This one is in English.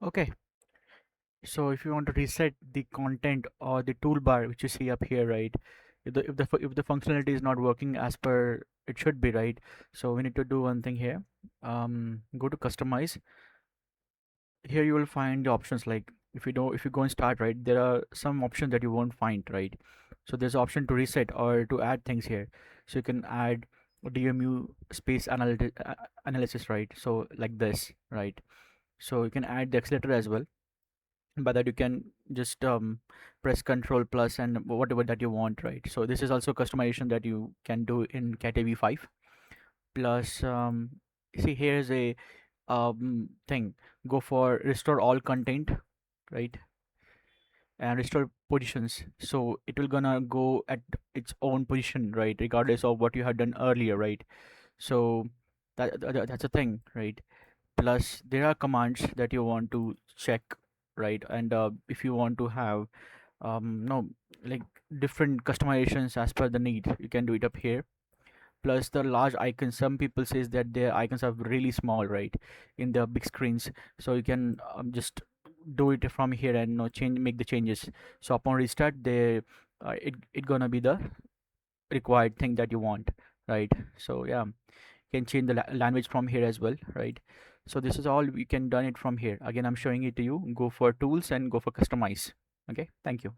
Okay, so if you want to reset the content or the toolbar which you see up here, right? If the functionality is not working as per it should be, right? So we need to do one thing here. Go to customize. Here you will find the options like if you go and start, right, there are some options that you won't find, right? So there's option to reset or to add things here. So you can add DMU space analysis, right? So like this, right? So you can add the accelerator as well. By that you can just press control plus and whatever that you want, right? So this is also customization that you can do in CATIA V5 plus. See, here's a thing. Go for restore all content, right? And restore positions, so it will gonna go at its own position, right, regardless of what you had done earlier, right? So that's a thing, right? Plus there are commands that you want to check, right? And if you want to have no, like, different customizations as per the need, you can do it up here. Plus the large icons, some people says that their icons are really small, right, in the big screens. So you can just do it from here and change, make the changes. So upon restart, it gonna be the required thing that you want, right? So yeah, you can change the language from here as well, right? So this is all we can done it from here. Again, I'm showing it to you. Go for tools and go for customize. Okay, thank you.